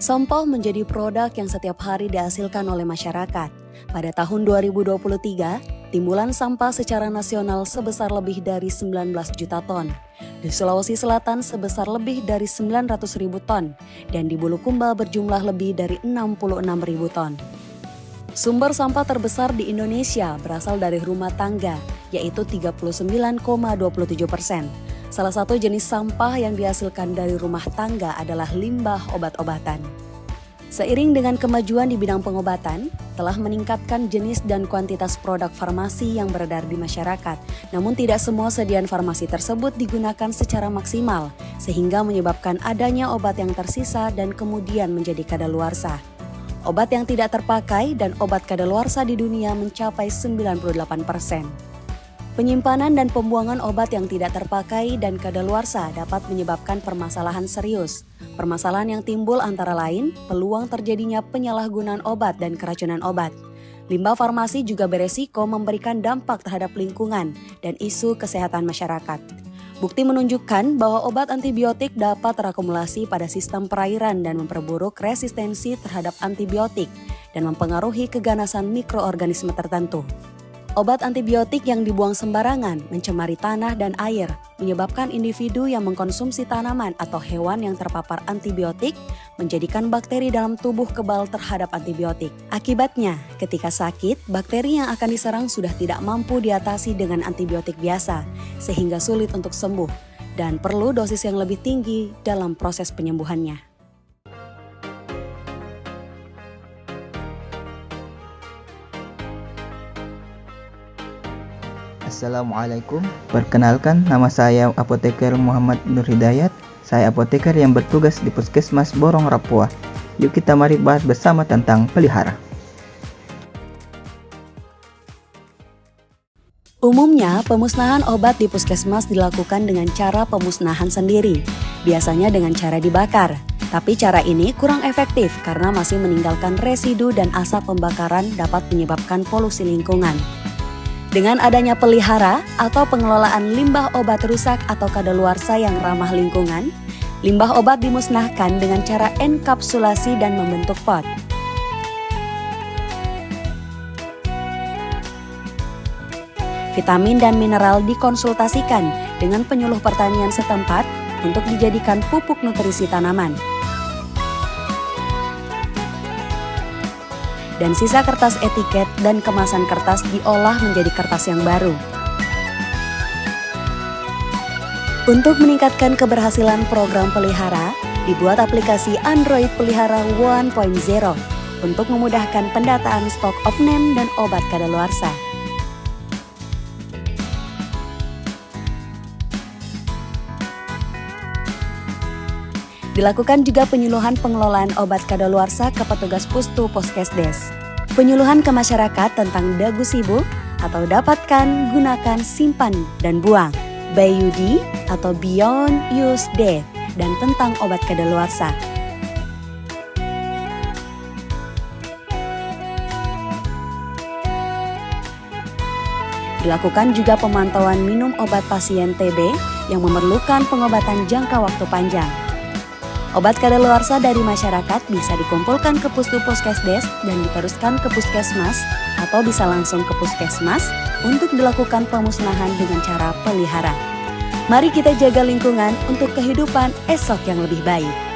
Sampah menjadi produk yang setiap hari dihasilkan oleh masyarakat. Pada tahun 2023, timbulan sampah secara nasional sebesar lebih dari 19 juta ton. Di Sulawesi Selatan sebesar lebih dari 900 ribu ton, dan di Bulukumba berjumlah lebih dari 66 ribu ton. Sumber sampah terbesar di Indonesia berasal dari rumah tangga, yaitu 39,27%. Salah satu jenis sampah yang dihasilkan dari rumah tangga adalah limbah obat-obatan. Seiring dengan kemajuan di bidang pengobatan, telah meningkatkan jenis dan kuantitas produk farmasi yang beredar di masyarakat. Namun tidak semua sediaan farmasi tersebut digunakan secara maksimal, sehingga menyebabkan adanya obat yang tersisa dan kemudian menjadi kadaluarsa. Obat yang tidak terpakai dan obat kadaluarsa di dunia mencapai 98%. Penyimpanan dan pembuangan obat yang tidak terpakai dan kadaluarsa dapat menyebabkan permasalahan serius. Permasalahan yang timbul antara lain peluang terjadinya penyalahgunaan obat dan keracunan obat. Limbah farmasi juga beresiko memberikan dampak terhadap lingkungan dan isu kesehatan masyarakat. Bukti menunjukkan bahwa obat antibiotik dapat terakumulasi pada sistem perairan dan memperburuk resistensi terhadap antibiotik dan mempengaruhi keganasan mikroorganisme tertentu. Obat antibiotik yang dibuang sembarangan mencemari tanah dan air, menyebabkan individu yang mengkonsumsi tanaman atau hewan yang terpapar antibiotik menjadikan bakteri dalam tubuh kebal terhadap antibiotik. Akibatnya, ketika sakit, bakteri yang akan diserang sudah tidak mampu diatasi dengan antibiotik biasa, sehingga sulit untuk sembuh dan perlu dosis yang lebih tinggi dalam proses penyembuhannya. Assalamualaikum, perkenalkan nama saya Apoteker Muhammad Nur Hidayat. Saya apoteker yang bertugas di Puskesmas Borong Rapua. Yuk kita mari bahas bersama tentang pelihara. Umumnya, pemusnahan obat di puskesmas dilakukan dengan cara pemusnahan sendiri, biasanya dengan cara dibakar. Tapi cara ini kurang efektif karena masih meninggalkan residu dan asap pembakaran dapat menyebabkan polusi lingkungan. Dengan adanya pelihara atau pengelolaan limbah obat rusak atau kadaluarsa yang ramah lingkungan, limbah obat dimusnahkan dengan cara enkapsulasi dan membentuk pot. Vitamin dan mineral dikonsultasikan dengan penyuluh pertanian setempat untuk dijadikan pupuk nutrisi tanaman. Dan sisa kertas etiket dan kemasan kertas diolah menjadi kertas yang baru. Untuk meningkatkan keberhasilan program pelihara, dibuat aplikasi Android Pelihara 1.0 untuk memudahkan pendataan stok of name dan obat kadaluarsa. Dilakukan juga penyuluhan pengelolaan obat kadaluarsa ke petugas Pustu Poskesdes. Penyuluhan ke masyarakat tentang dagu sibuk atau dapatkan, gunakan, simpan, dan buang, BUD atau Beyond Use Date, dan tentang obat kadaluarsa. Dilakukan juga pemantauan minum obat pasien TB yang memerlukan pengobatan jangka waktu panjang. Obat kadaluarsa dari masyarakat bisa dikumpulkan ke Pustu Poskesdes dan diteruskan ke puskesmas atau bisa langsung ke puskesmas untuk dilakukan pemusnahan dengan cara pelihara. Mari kita jaga lingkungan untuk kehidupan esok yang lebih baik.